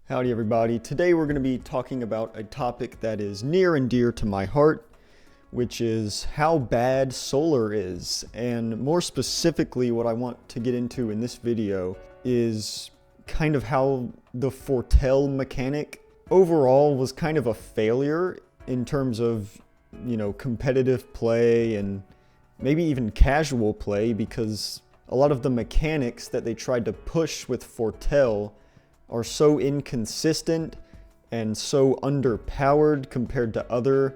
Howdy everybody. Today we're going to be talking about a topic that is near and dear to my heart, which is how bad solar is. And more specifically, what I want to get into in this video is kind of how the Foretell mechanic overall was kind of a failure in terms of, competitive play and maybe even casual play, because a lot of the mechanics that they tried to push with Foretell are so inconsistent and so underpowered compared to other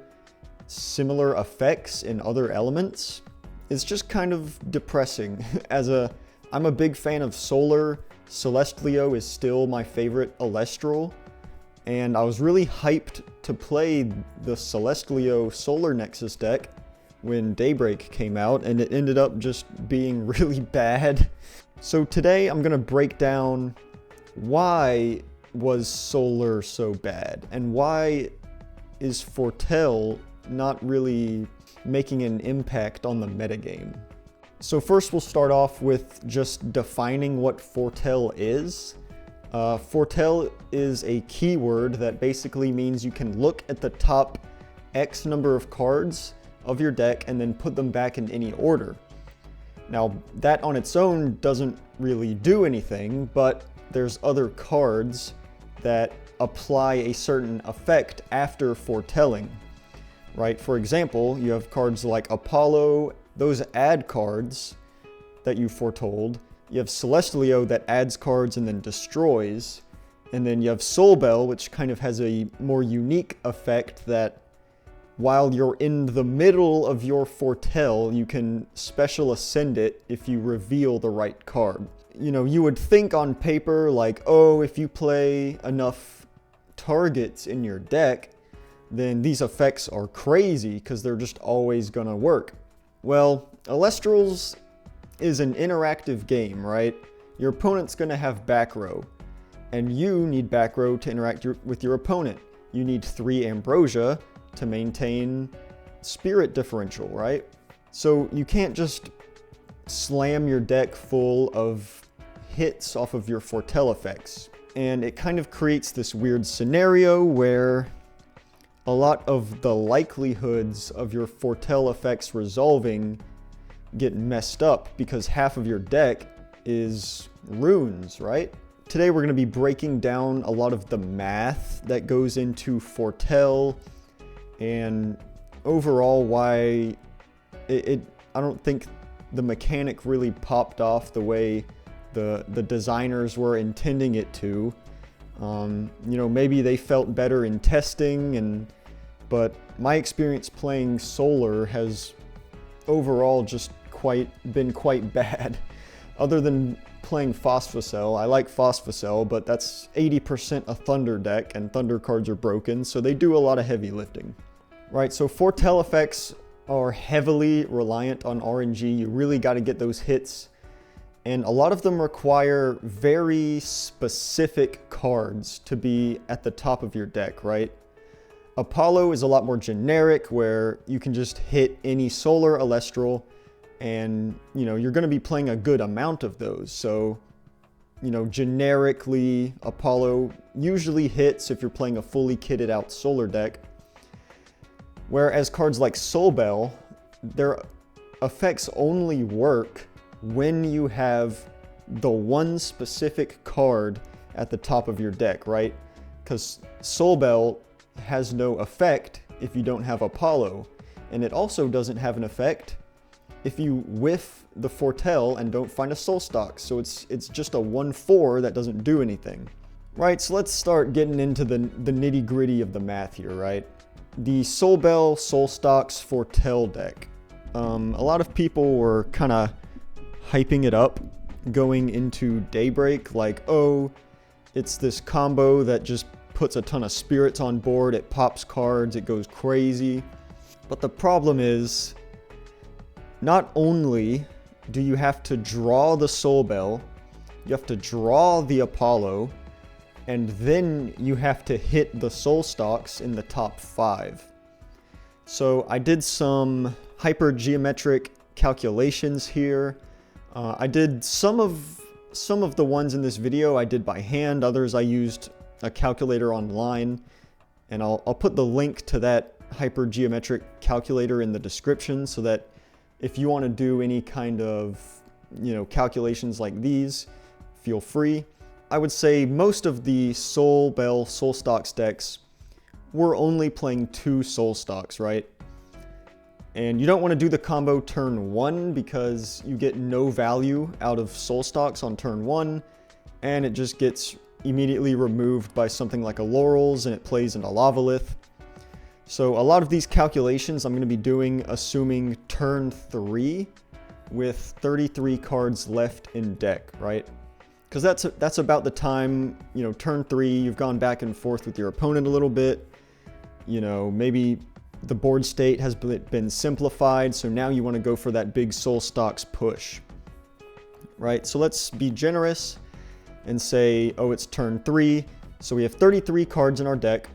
similar effects in other elements. It's just kind of depressing. I'm a big fan of Solar. Celestlio is still my favorite Elestral, and I was really hyped to play the Celestlio Solar Nexus deck when Daybreak came out, and it ended up just being really bad. So today I'm gonna break down why was Solar so bad, and why is Foretell not really making an impact on the metagame. So first we'll start off with just defining what Foretell is. Foretell is a keyword that basically means you can look at the top X number of cards of your deck and then put them back in any order. Now that on its own doesn't really do anything, but there's other cards that apply a certain effect after foretelling, right? For example, you have cards like Apollo, those add cards that you foretold. You have Celestlio that adds cards and then destroys. And then you have Soulbell, which kind of has a more unique effect that while you're in the middle of your foretell, you can special ascend it if you reveal the right card. You would think on paper like, oh, if you play enough targets in your deck, then these effects are crazy because they're just always gonna work. Well, Elestrals is an interactive game, right? Your opponent's gonna have back row, and you need back row to interact with your opponent. You need 3 Ambrosia to maintain spirit differential, right? So you can't just slam your deck full of hits off of your Foretell effects. And it kind of creates this weird scenario where a lot of the likelihoods of your Foretell effects resolving get messed up because half of your deck is runes, right? Today we're going to be breaking down a lot of the math that goes into Foretell and overall why I don't think the mechanic really popped off the way the designers were intending it to. Maybe they felt better in testing, but my experience playing Solar has overall just been quite bad. Other than playing Foretell, I like Foretell, but that's 80% a Thunder deck, and Thunder cards are broken, so they do a lot of heavy lifting. Right, so Foretell effects are heavily reliant on RNG. You really got to get those hits, and a lot of them require very specific cards to be at the top of your deck, right? Apollo is a lot more generic, where you can just hit any Solar Elestral, and you're going to be playing a good amount of those. So generically, Apollo usually hits if you're playing a fully kitted out Solar deck. Whereas cards like Soulbell, their effects only work when you have the one specific card at the top of your deck, right? Because Soulbell has no effect if you don't have Apollo, and it also doesn't have an effect if you whiff the Foretell and don't find a Soul Stock. So it's just a 1/4 that doesn't do anything. Right, so let's start getting into the nitty gritty of the math here, right? The Soulbell Soul Stocks Foretell deck. A lot of people were kind of hyping it up going into Daybreak, like, oh, it's this combo that just puts a ton of spirits on board, it pops cards, it goes crazy. But the problem is, not only do you have to draw the Soulbell, you have to draw the Apollo, and then you have to hit the Soul Stocks in the top 5. So I did some hypergeometric calculations here. I did some of the ones in this video I did by hand, others I used a calculator online, and I'll put the link to that hypergeometric calculator in the description so that if you want to do any kind of, calculations like these, feel free. I would say most of the Soul Bell, Soul Stocks decks, we're only playing 2 Soul Stocks, right? And you don't want to do the combo turn 1 because you get no value out of Soul Stocks on turn 1, and it just gets immediately removed by something like a Laurels, and it plays into Lavalith. So a lot of these calculations I'm going to be doing assuming turn 3 with 33 cards left in deck, right? Because that's about the time, turn 3, you've gone back and forth with your opponent a little bit. Maybe the board state has been simplified, so now you want to go for that big Soul Stocks push, right? So let's be generous and say, oh, it's turn 3. So we have 33 cards in our deck,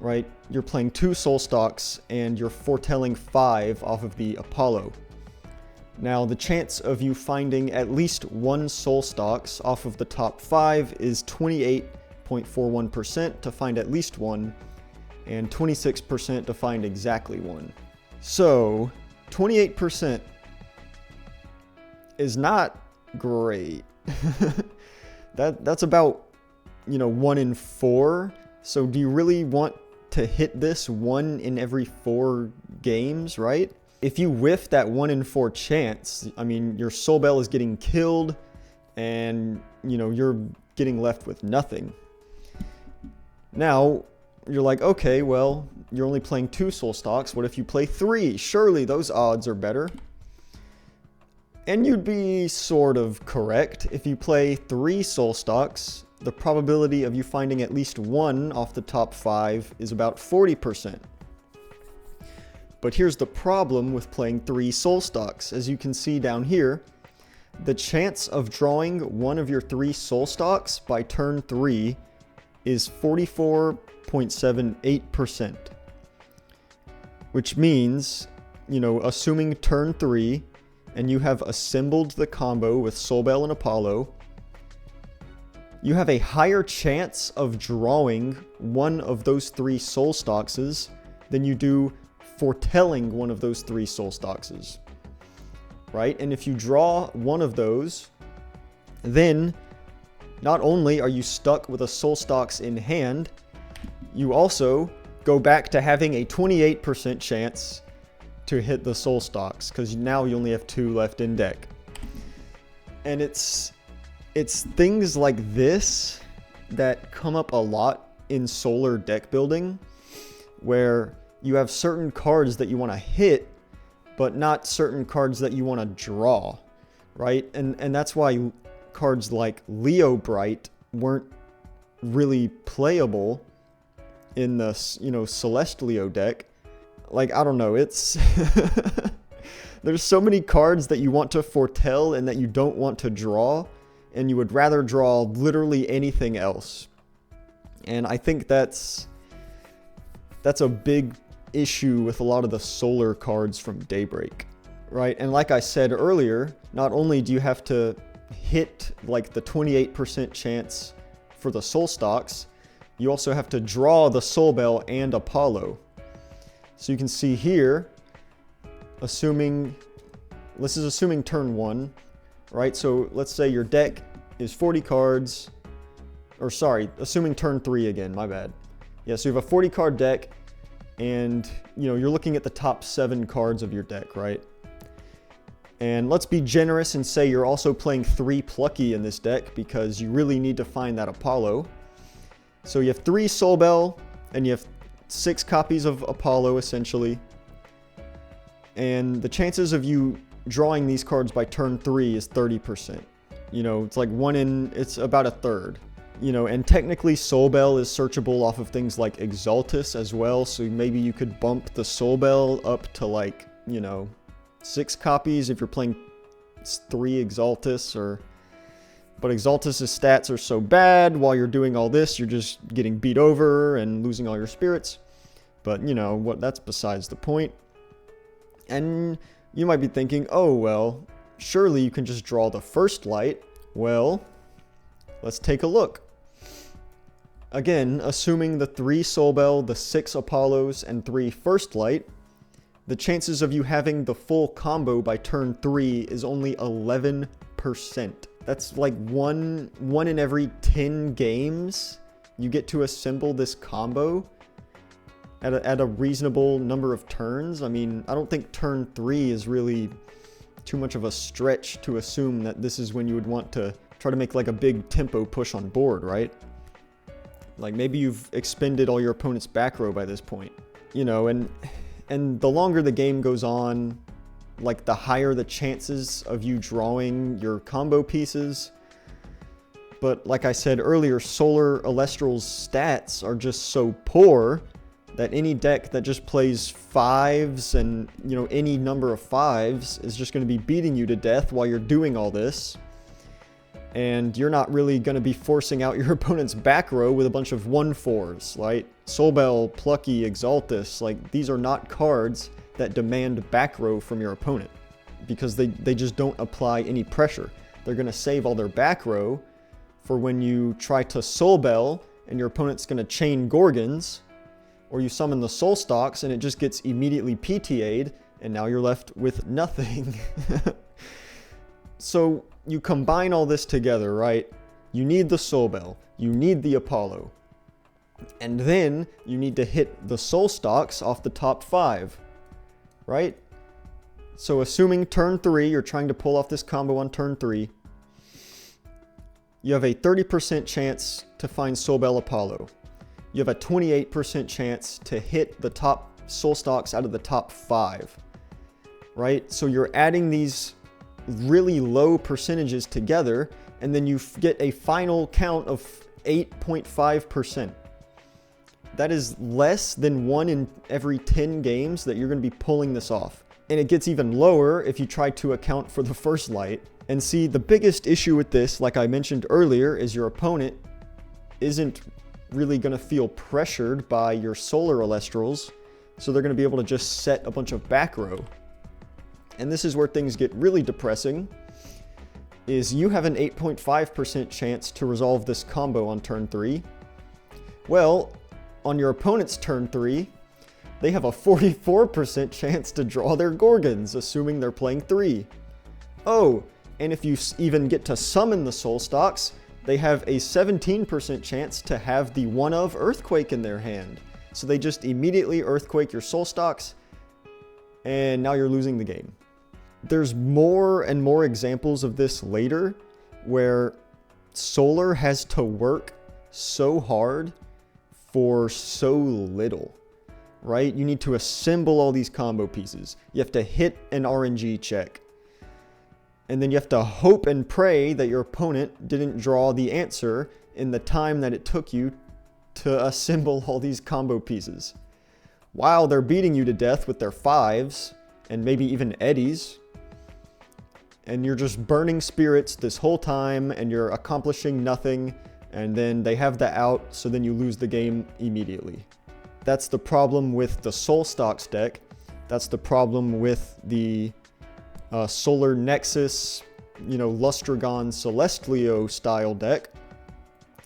right? You're playing 2 Soul Stocks, and you're foretelling 5 off of the Apollo. Now, the chance of you finding at least 1 Soul Stocks off of the top 5 is 28.41% to find at least 1, and 26% to find exactly 1. So, 28% is not great. That's about, 1 in 4. So do you really want to hit this 1 in every 4 games, right? If you whiff that 1 in 4 chance, your Soul Bell is getting killed, and, you're getting left with nothing. Now, you're like, okay, well, you're only playing 2 Soul Stocks. What if you play 3? Surely those odds are better. And you'd be sort of correct. If you play 3 Soul Stocks, the probability of you finding at least 1 off the top 5 is about 40%. But here's the problem with playing 3 Soul Stocks. As you can see down here, the chance of drawing one of your 3 Soul Stocks by turn 3 is 44.78%. Which means, assuming turn 3, and you have assembled the combo with Soul Bell and Apollo, you have a higher chance of drawing one of those 3 Soul Stockses than you do foretelling one of those 3 Soul Stockses, right? And if you draw one of those, then not only are you stuck with a Soul Stocks in hand, you also go back to having a 28% chance to hit the Soul Stocks, because now you only have 2 left in deck. And it's things like this that come up a lot in Solar deck building, where you have certain cards that you want to hit, but not certain cards that you want to draw, right? And that's why cards like Leo Bright weren't really playable in the, Celestleo deck. Like, I don't know, it's... There's so many cards that you want to foretell and that you don't want to draw, and you would rather draw literally anything else. And I think that's a big issue with a lot of the Solar cards from Daybreak, right? And like I said earlier, not only do you have to hit like the 28% chance for the Soul Stocks, you also have to draw the Soul Bell and Apollo. So you can see here, this is assuming turn 1, right? So let's say your deck is 40 cards, assuming turn 3 again, my bad. Yeah, so you have a 40 card deck, and you're looking at the top 7 cards of your deck, right? And let's be generous and say you're also playing 3 Plucky in this deck because you really need to find that Apollo. So you have 3 Soul Bell, and you have 6 copies of Apollo, essentially. And the chances of you drawing these cards by turn 3 is 30%. It's like it's about a third. And technically Soul Bell is searchable off of things like Exaltus as well, so maybe you could bump the Soul Bell up to 6 copies if you're playing 3 Exaltus, but Exaltus's stats are so bad, while you're doing all this, you're just getting beat over and losing all your spirits. But, that's besides the point. And you might be thinking, oh, well, surely you can just draw the first light. Well, let's take a look. Again, assuming the 3 Soul Bell, the 6 Apollos, and 3 First Light, the chances of you having the full combo by turn 3 is only 11%. That's like one in every 10 games you get to assemble this combo at a reasonable number of turns. I mean, I don't think turn 3 is really too much of a stretch to assume that this is when you would want to try to make like a big tempo push on board, right? Like maybe you've expended all your opponent's back row by this point, you know, and the longer the game goes on, like the higher the chances of you drawing your combo pieces. But like I said earlier, Solar Elestrals stats are just so poor that any deck that just plays 5s and, you know, any number of 5s is just going to be beating you to death while you're doing all this. And you're not really going to be forcing out your opponent's back row with a bunch of 1/4s, right? Soul Bell, Plucky, Exaltus, like these are not cards that demand back row from your opponent because they just don't apply any pressure. They're going to save all their back row for when you try to Soul Bell and your opponent's going to chain Gorgons, or you summon the Soul Stalks and it just gets immediately PTA'd and now you're left with nothing. So you combine all this together, right? You need the Soul Bell, you need the Apollo, and then you need to hit the Soul Stalks off the top 5, right? So assuming turn 3, you're trying to pull off this combo on turn 3, you have a 30% chance to find Soul Bell Apollo. You have a 28% chance to hit the top Soul Stalks out of the top 5, right? So you're adding these really low percentages together, and then you get a final count of 8.5%. That is less than 1 in every 10 games that you're going to be pulling this off. And it gets even lower if you try to account for the First Light. And see, the biggest issue with this, like I mentioned earlier, is your opponent isn't really going to feel pressured by your Solar Elestrals, so they're going to be able to just set a bunch of back row. And this is where things get really depressing, is you have an 8.5% chance to resolve this combo on turn 3. Well, on your opponent's turn 3, they have a 44% chance to draw their Gorgons, assuming they're playing 3. Oh, and if you even get to summon the Soul Stalks, they have a 17% chance to have the one-of Earthquake in their hand. So they just immediately Earthquake your Soul Stalks, and now you're losing the game. There's more and more examples of this later, where Solar has to work so hard for so little, right? You need to assemble all these combo pieces. You have to hit an RNG check. And then you have to hope and pray that your opponent didn't draw the answer in the time that it took you to assemble all these combo pieces, while they're beating you to death with their 5s and maybe even eddies. And you're just burning spirits this whole time and you're accomplishing nothing, and then they have the out, so then you lose the game immediately. That's the problem with the Soul Stalks deck. That's the problem with the Solar Nexus, you know, Lustragon Celestlio style deck,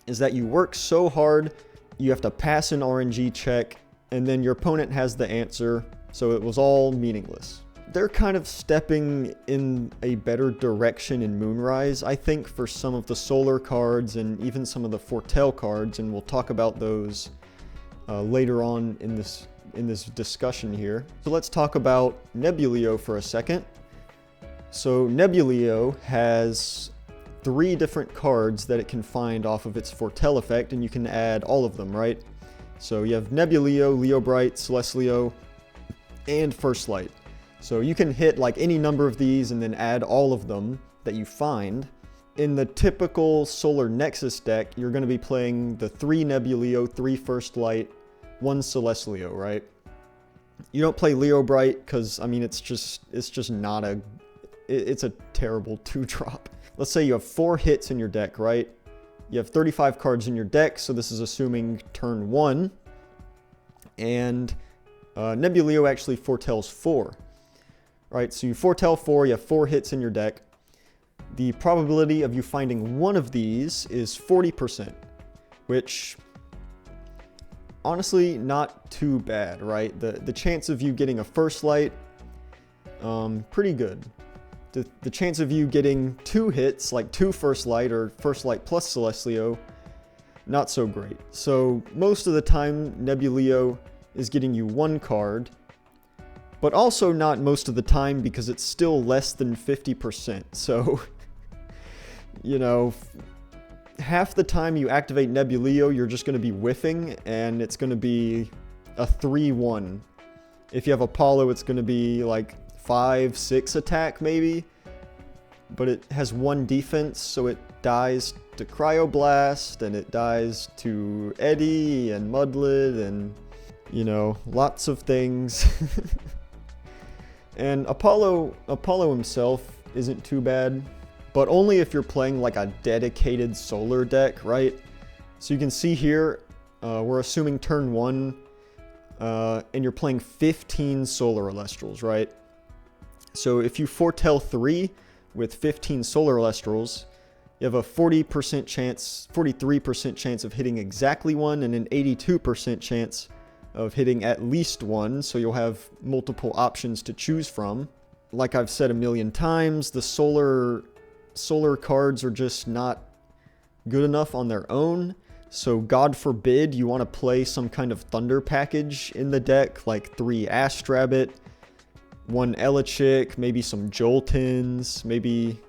is that you work so hard, you have to pass an RNG check, and then your opponent has the answer, so it was all meaningless. They're kind of stepping in a better direction in Moonrise, I think, for some of the Solar cards and even some of the Foretell cards, and we'll talk about those later on in this discussion here. So let's talk about Nebuleo for a second. So Nebuleo has 3 different cards that it can find off of its Foretell effect, and you can add all of them, right? So you have Nebuleo, Leo Bright, Celestlio, and First Light. So you can hit like any number of these and then add all of them that you find. In the typical Solar Nexus deck, you're going to be playing the 3 Nebuleo, 3 First Light, 1 Celestlio, right? You don't play Leo Bright because, I mean, it's just not a... It's a terrible 2-drop. Let's say you have 4 hits in your deck, right? You have 35 cards in your deck, so this is assuming turn 1. And Nebuleo actually foretells 4. Right, so you foretell 4, you have 4 hits in your deck. The probability of you finding one of these is 40%, which honestly not too bad, right? The chance of you getting a first light, pretty good. The chance of you getting 2 hits, like 2 first light or first light plus Celestlio, not so great. So most of the time, Nebuleo is getting you 1 card, but also not most of the time because it's still less than 50%. So, you know, half the time you activate Nebuleo, you're just going to be whiffing, and it's going to be a 3-1. If you have Apollo, it's going to be like 5-6 attack maybe, but it has 1 defense, so it dies to Cryoblast, and it dies to Eddy and Mudlet, and, you know, lots of things. And Apollo himself isn't too bad, but only if you're playing like a dedicated solar deck, right? So you can see here, we're assuming turn 1, and you're playing 15 solar Elestrals, right? So if you Foretell 3 with 15 solar Elestrals, you have a 40% chance, 43% chance of hitting exactly 1, and an 82% chance of hitting at least 1, so you'll have multiple options to choose from. Like I've said a million times, the solar cards are just not good enough on their own, so God forbid you want to play some kind of Thunder package in the deck, like 3 Astrabbit, 1 Elechick, maybe some Joltins, maybe,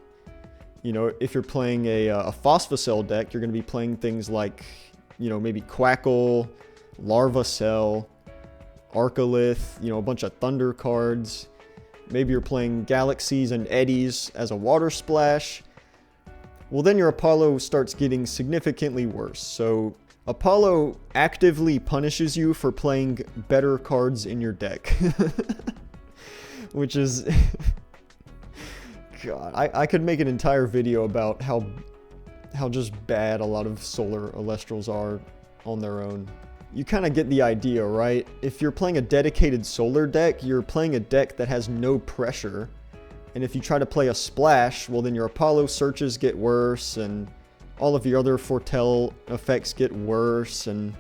you know, if you're playing a Phosphocell deck, you're going to be playing things like, you know, maybe Quackle, Larvacell, Arcolith, you know, a bunch of Thunder cards. Maybe you're playing Galaxies and Eddies as a Water Splash. Well, then your Apollo starts getting significantly worse. So Apollo actively punishes you for playing better cards in your deck. Which is... God, I could make an entire video about how just bad a lot of solar Elestrals are on their own. You kind of get the idea, right? If you're playing a dedicated solar deck, you're playing a deck that has no pressure. And if you try to play a splash, well then your Apollo searches get worse, and all of your other Foretell effects get worse, and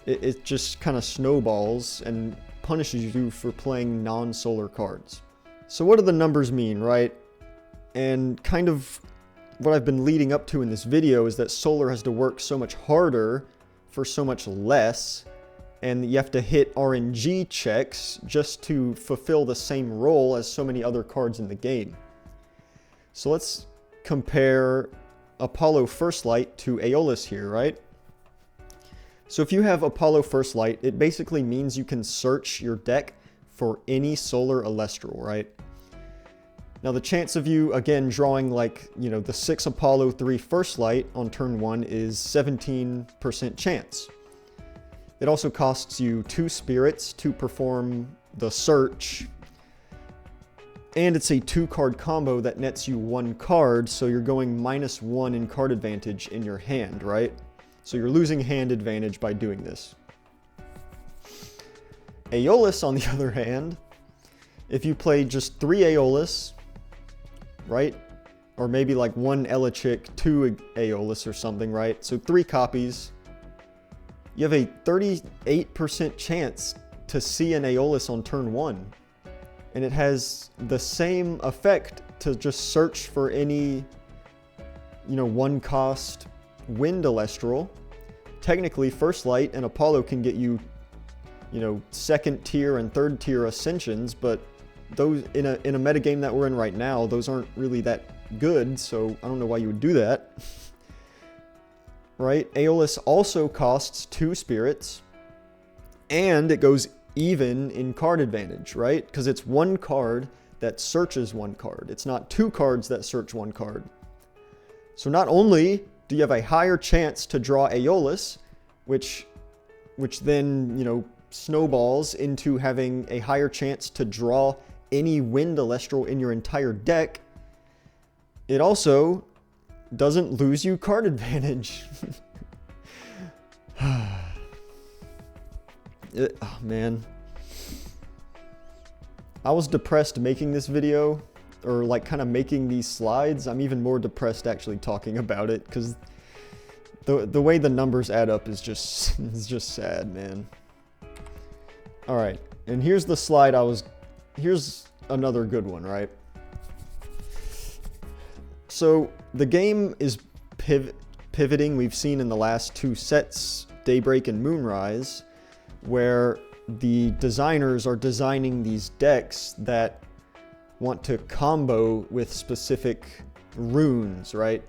it just kind of snowballs and punishes you for playing non-solar cards. So what do the numbers mean, right? And kind of what I've been leading up to in this video is that solar has to work so much harder for so much less, and you have to hit RNG checks just to fulfill the same role as so many other cards in the game. So let's compare Apollo First Light to Aeolus here, right? So if you have Apollo First Light, it basically means you can search your deck for any solar Elestral, right? Now the chance of you, again, drawing like, you know, the 6 Apollo 3 First Light on turn 1 is 17% chance. It also costs you 2 spirits to perform the search. And it's a 2-card combo that nets you 1 card, so you're going -1 in card advantage in your hand, right? So you're losing hand advantage by doing this. Aeolus, on the other hand, if you play just 3 Aeolus, right? Or maybe like 1 Elechick, 2 Aeolus or something, right? So 3 copies. You have a 38% chance to see an Aeolus on turn 1. And it has the same effect to just search for any, you know, 1-cost Wind Elestral. Technically, First Light and Apollo can get you, you know, 2nd tier and 3rd tier Ascensions, but those in a metagame that we're in right now, those aren't really that good, so I don't know why you would do that. Right? Aeolus also costs 2 spirits, and it goes even in card advantage, right? Because it's 1 card that searches 1 card. It's not 2 cards that search 1 card. So not only do you have a higher chance to draw Aeolus, which then, you know, snowballs into having a higher chance to draw any Wind Elestral in your entire deck, it also doesn't lose you card advantage. Oh, man. I was depressed making this video, or like kind of making these slides. I'm even more depressed actually talking about it, because the way the numbers add up is just sad, man. Alright, and here's the slide here's another good one, right? So the game is pivoting. We've seen in the last two sets, Daybreak and Moonrise, where the designers are designing these decks that want to combo with specific runes, right?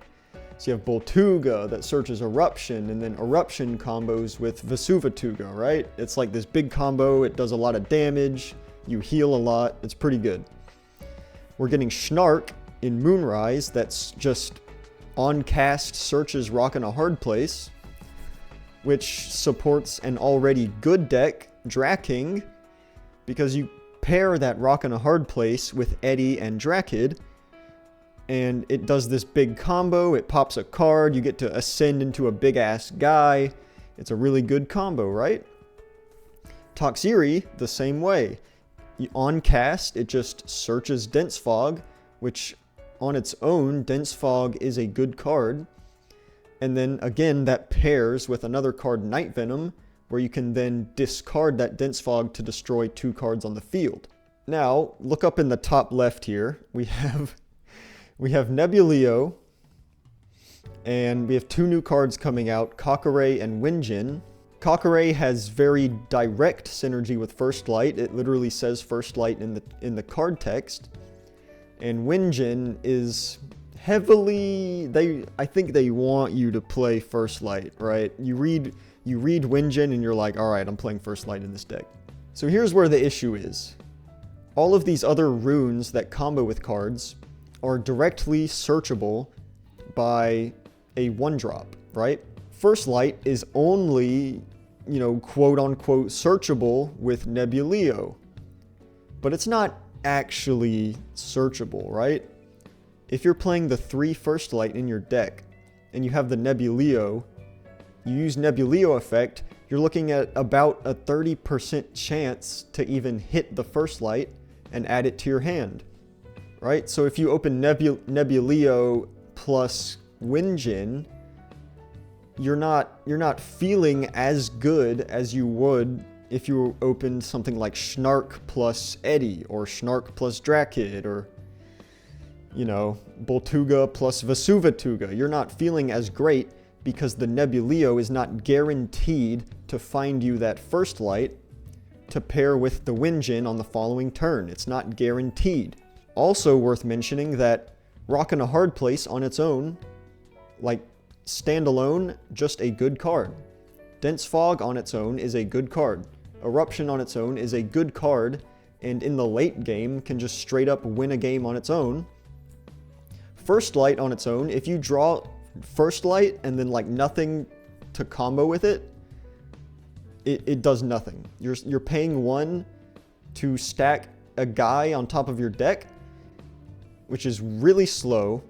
So you have Boltuga that searches Eruption, and then Eruption combos with Vesuvatuga, right? It's like this big combo, it does a lot of damage, you heal a lot, it's pretty good. We're getting Snark in Moonrise that's just on cast searches Rockin' a Hard Place, which supports an already good deck, Draking, because you pair that Rockin' a Hard Place with Eddie and Drakid, and it does this big combo. It pops a card, you get to ascend into a big ass guy. It's a really good combo, right? Toxiri, the same way. On cast, it just searches Dense Fog, which on its own, Dense Fog is a good card. And then again, that pairs with another card, Night Venom, where you can then discard that Dense Fog to destroy 2 cards on the field. Now, look up in the top left here. We have Nebuleo, and we have 2 new cards coming out, Kokore and Winjin. Kokore has very direct synergy with First Light. It literally says First Light in the card text. And Winjin is heavily, I think they want you to play First Light, right? You read Winjin and you're like, all right, I'm playing First Light in this deck. So here's where the issue is. All of these other runes that combo with cards are directly searchable by a 1-drop, right? First Light is only, quote unquote searchable with Nebuleo, but it's not actually searchable, right? If you're playing the 3 First Light in your deck and you have the Nebuleo, you use Nebuleo effect, you're looking at about a 30% chance to even hit the First Light and add it to your hand. Right? So if you open Nebuleo plus Winjin, you're not feeling as good as you would if you opened something like Snark plus Eddie, or Snark plus Drakid, or Boltuga plus Vesuvatuga. You're not feeling as great because the Nebuleo is not guaranteed to find you that First Light to pair with the Winjin on the following turn. It's not guaranteed. Also worth mentioning that Rockin' a Hard Place on its own, like standalone, just a good card. Dense Fog on its own is a good card. Eruption on its own is a good card, and in the late game can just straight up win a game on its own. First Light on its own, if you draw First Light and then like nothing to combo with it, it does nothing. You're paying 1 to stack a guy on top of your deck, which is really slow.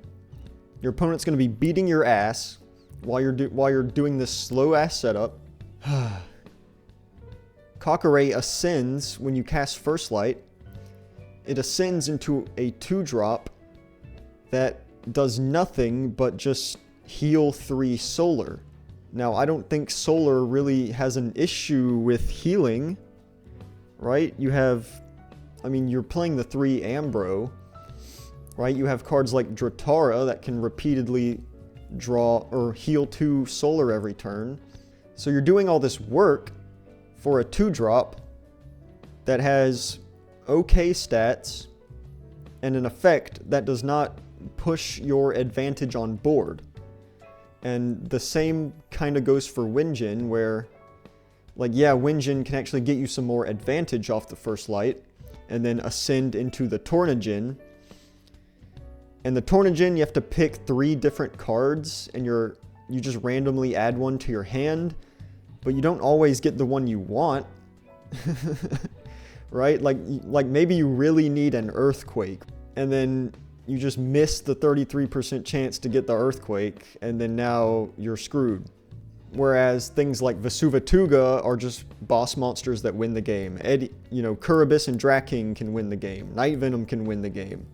Your opponent's going to be beating your ass while you're doing this slow ass setup. Kokore ascends when you cast First Light. It ascends into a 2-drop that does nothing but just heal 3 solar. Now, I don't think solar really has an issue with healing, right? You're playing the 3 Ambro, right? You have cards like Dratara that can repeatedly draw or heal 2 solar every turn. So you're doing all this work for a 2-drop that has okay stats and an effect that does not push your advantage on board. And the same kind of goes for Winjin, where, Winjin can actually get you some more advantage off the First Light, and then ascend into the Tornajin. And the Tornajin, you have to pick 3 different cards, and you just randomly add one to your hand, but you don't always get the one you want. Right? Like maybe you really need an Earthquake, and then you just miss the 33% chance to get the Earthquake, and then now you're screwed. Whereas things like Vesuvatuga are just boss monsters that win the game. Kuribus and Draking can win the game. Night Venom can win the game.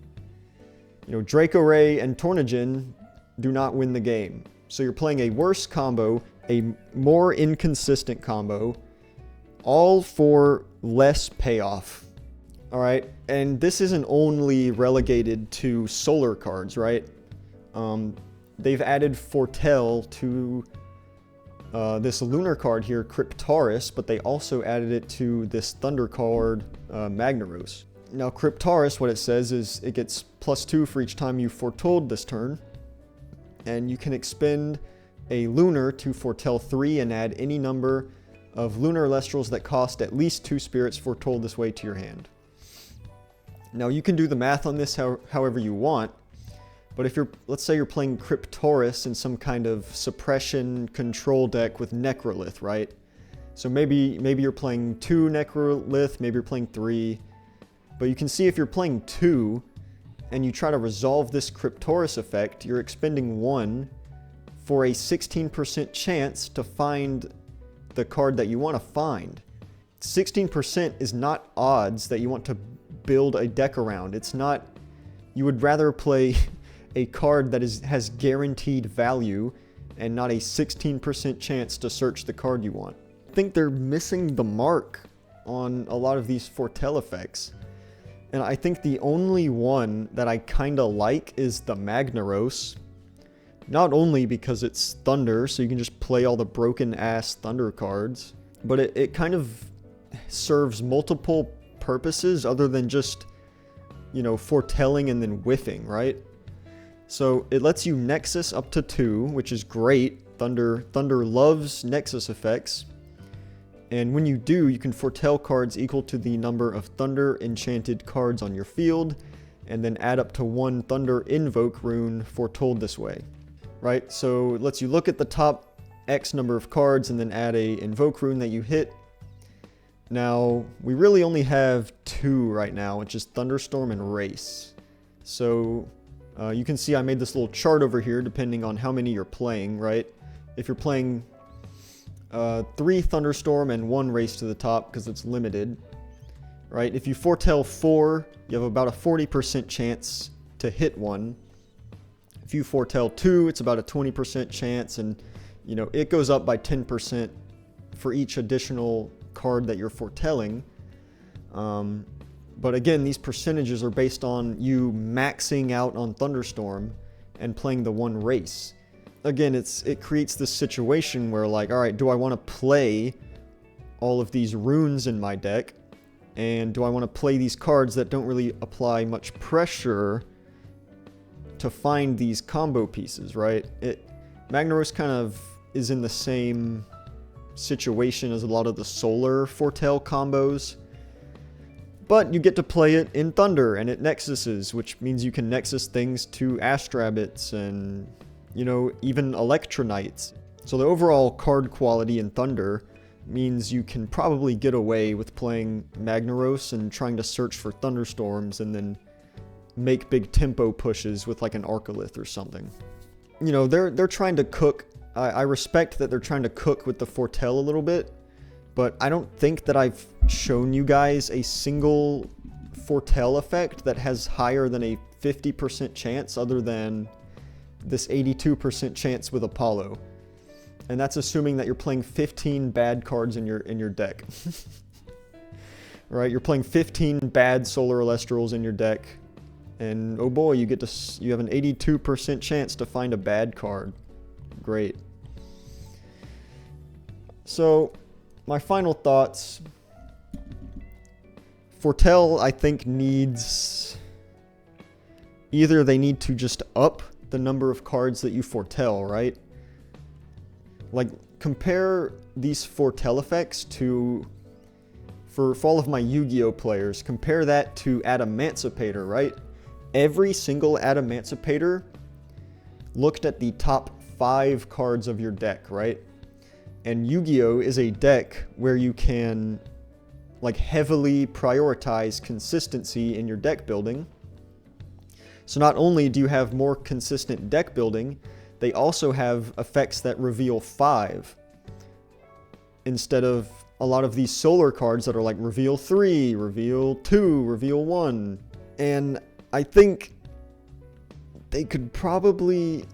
Draco Ray and Tornajin do not win the game. So you're playing a worse combo, a more inconsistent combo, all for less payoff. All right, and this isn't only relegated to solar cards, right? They've added Foretell to this lunar card here, Cryptaris, but they also added it to this thunder card, Magnaros. Now, Cryptaris, what it says is it gets +2 for each time you foretold this turn, and you can expend a lunar to foretell 3 and add any number of lunar Elestrals that cost at least 2 spirits foretold this way to your hand. Now, you can do the math on this however you want, but if let's say you're playing Cryptaris in some kind of suppression control deck with Necrolith, right? So maybe you're playing 2 Necrolith, maybe you're playing 3, but you can see if you're playing 2 and you try to resolve this Cryptaris effect, you're expending 1 for a 16% chance to find the card that you want to find. 16% is not odds that you want to build a deck around. It's not, you would rather play a card that has guaranteed value and not a 16% chance to search the card you want. I think they're missing the mark on a lot of these Foretell effects. And I think the only one that I kinda like is the Magnaros. Not only because it's Thunder, so you can just play all the broken ass Thunder cards, but it kind of serves multiple purposes other than just, you know, foretelling and then whiffing, right? So it lets you Nexus up to 2, which is great. Thunder loves Nexus effects. And when you do, you can foretell cards equal to the number of Thunder enchanted cards on your field, and then add up to 1 Thunder invoke rune foretold this way, right? So it lets you look at the top X number of cards and then add a invoke rune that you hit. Now, we really only have 2 right now, which is Thunderstorm and Race. So you can see I made this little chart over here depending on how many you're playing, right? If you're playing 3 Thunderstorm and 1 Race to the top because it's limited, right? If you foretell 4, you have about a 40% chance to hit 1. If you foretell 2, it's about a 20% chance, and you know it goes up by 10% for each additional card that you're foretelling. But again, these percentages are based on you maxing out on Thunderstorm and playing the 1 Race. Again, it creates this situation where, like, all right, do I want to play all of these runes in my deck? And do I want to play these cards that don't really apply much pressure to find these combo pieces, right? Magnaros kind of is in the same situation as a lot of the solar foretell combos. But you get to play it in Thunder, and it nexuses, which means you can nexus things to Astrabbits and, you know, even Electronites. So the overall card quality in Thunder means you can probably get away with playing Magnaros and trying to search for Thunderstorms and then make big tempo pushes with like an Arcolith or something. You know, they're trying to cook. I respect that they're trying to cook with the Foretell a little bit, but I don't think that I've shown you guys a single Foretell effect that has higher than a 50% chance other than this 82% chance with Apollo. And that's assuming that you're playing 15 bad cards in your deck. Right? You're playing 15 bad Solar Elestrals in your deck, and oh boy, you have an 82% chance to find a bad card. Great. So, my final thoughts. Foretell, I think, needs... Either they need to just up the number of cards that you foretell, right? Like, compare these Foretell effects to... For all of my Yu-Gi-Oh players, compare that to Adamancipator, right? Every single Adamancipator looked at the top 5 cards of your deck, right? And Yu-Gi-Oh is a deck where you can like heavily prioritize consistency in your deck building. So not only do you have more consistent deck building, they also have effects that reveal 5 instead of a lot of these solar cards that are like reveal 3, reveal 2, reveal 1. And I think they could probably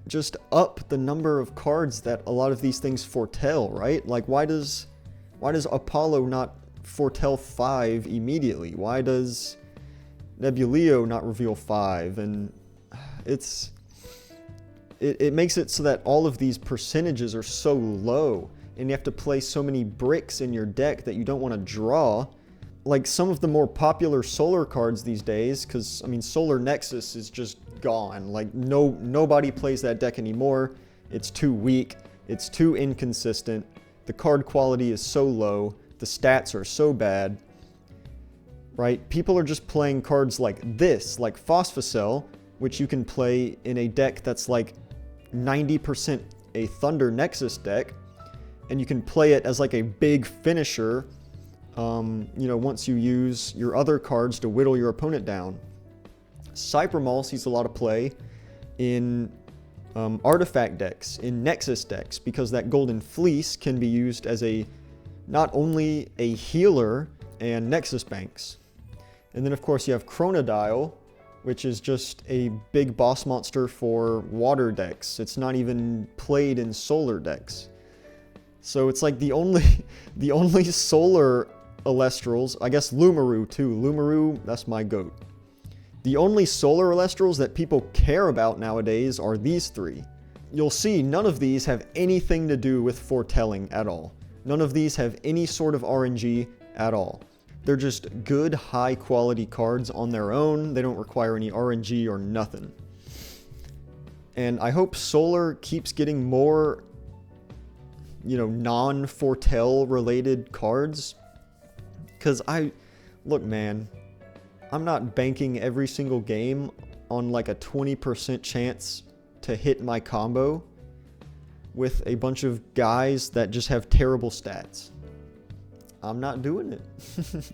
just up the number of cards that a lot of these things foretell, right? Like, why does Why does Apollo not foretell 5 immediately? Why does Nebuleo not reveal 5? And it makes it so that all of these percentages are so low, and you have to play so many bricks in your deck that you don't want to draw. Like some of the more popular solar cards these days, because I mean Solar Nexus is just gone. Like nobody plays that deck anymore. It's too weak, it's too inconsistent, the card quality is so low, the stats are so bad, right? People are just playing cards like this, like Foretell, which you can play in a deck that's like 90% a Thunder Nexus deck, and you can play it as like a big finisher, you know, once you use your other cards to whittle your opponent down. Cybermall sees a lot of play in artifact decks, in Nexus decks, because that Golden Fleece can be used as not only a healer and Nexus banks. And then of course you have Chronodile, which is just a big boss monster for water decks. It's not even played in solar decks. So it's like the only solar Elestrals, I guess Lumaru too. Lumaru, that's my goat. The only solar Elestrals that people care about nowadays are these 3. You'll see none of these have anything to do with foretelling at all. None of these have any sort of RNG at all. They're just good, high quality cards on their own. They don't require any RNG or nothing. And I hope Solar keeps getting more, you know, non-foretell related cards. Because look man, I'm not banking every single game on like a 20% chance to hit my combo with a bunch of guys that just have terrible stats. I'm not doing it.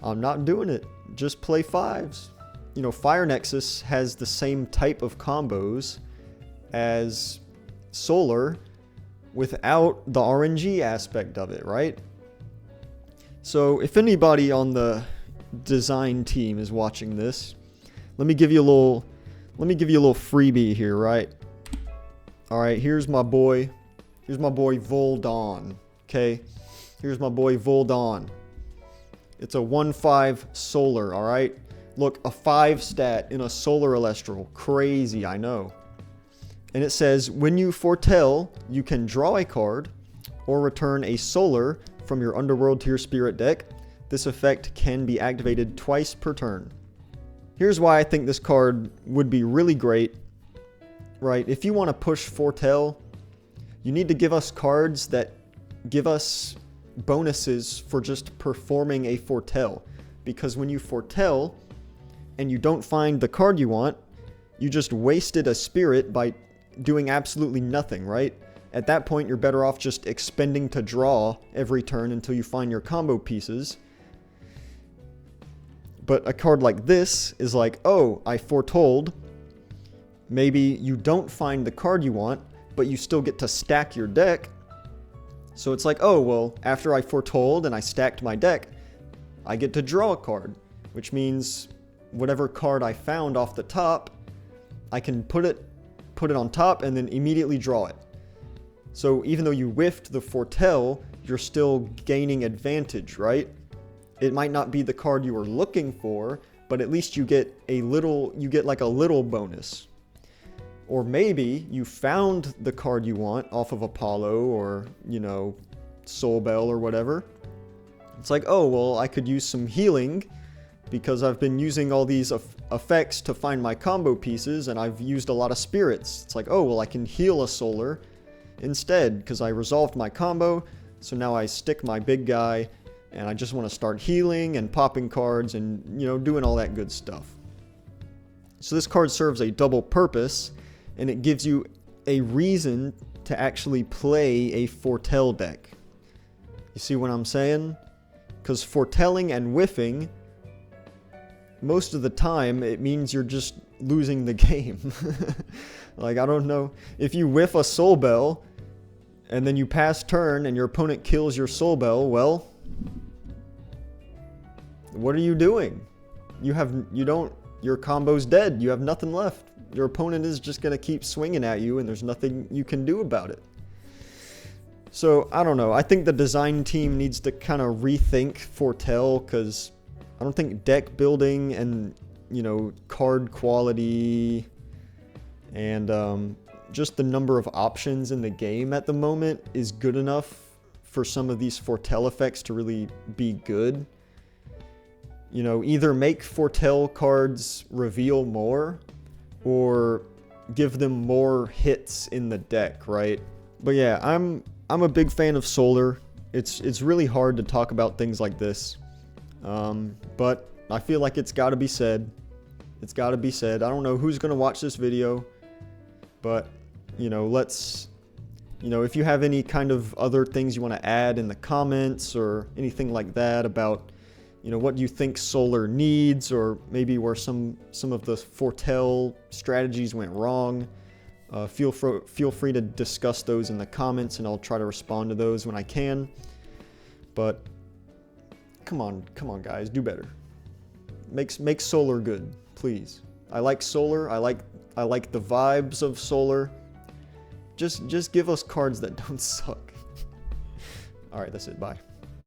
I'm not doing it. Just play 5s. You know, Fire Nexus has the same type of combos as Solar without the RNG aspect of it, right? So if anybody on the design team is watching this, let me give you a little freebie here, right? All right, here's my boy Voldon, okay? Here's my boy Voldon. It's a 1/5 solar, all right? Look, a 5 stat in a solar Elestral. Crazy, I know. And it says, when you foretell, you can draw a card or return a solar from your Underworld to your Spirit deck. This effect can be activated twice per turn. Here's why I think this card would be really great, right? If you want to push Foretell, you need to give us cards that give us bonuses for just performing a Foretell. Because when you Foretell and you don't find the card you want, you just wasted a Spirit by doing absolutely nothing, right? At that point, you're better off just expending to draw every turn until you find your combo pieces. But a card like this is like, oh, I foretold. Maybe you don't find the card you want, but you still get to stack your deck. So it's like, oh, well, after I foretold and I stacked my deck, I get to draw a card, which means whatever card I found off the top, I can put it on top and then immediately draw it. So even though you whiffed the Foretell, you're still gaining advantage, right? It might not be the card you were looking for, but at least you get like a little bonus. Or maybe you found the card you want off of Apollo or, you know, Soul Bell or whatever. It's like, oh, well, I could use some healing because I've been using all these effects to find my combo pieces and I've used a lot of spirits. It's like, oh, well, I can heal a Solar instead because I resolved my combo. So now I stick my big guy and I just want to start healing and popping cards and, you know, doing all that good stuff. So this card serves a double purpose, and it gives you a reason to actually play a Foretell deck. You see what I'm saying? Because foretelling and whiffing, most of the time, it means you're just losing the game. Like, I don't know. If you whiff a Soul Bell, and then you pass turn, and your opponent kills your Soul Bell, well, what are you doing? Your combo's dead. You have nothing left. Your opponent is just going to keep swinging at you, and there's nothing you can do about it. So, I don't know. I think the design team needs to kind of rethink Foretell, because I don't think deck building and, you know, card quality and just the number of options in the game at the moment is good enough for some of these Foretell effects to really be good. You know, either make Foretell cards reveal more or give them more hits in the deck, right? But yeah, I'm a big fan of Solar. It's really hard to talk about things like this. But I feel like it's got to be said. It's got to be said. I don't know who's going to watch this video, but, you know, if you have any kind of other things you want to add in the comments or anything like that about, you know, what you think Solar needs, or maybe where some of the Foretell strategies went wrong, feel free to discuss those in the comments, and I'll try to respond to those when I can. But come on guys, do better. Make Solar good, please. I like Solar. I like the vibes of Solar. Just give us cards that don't suck. All right, that's it. Bye.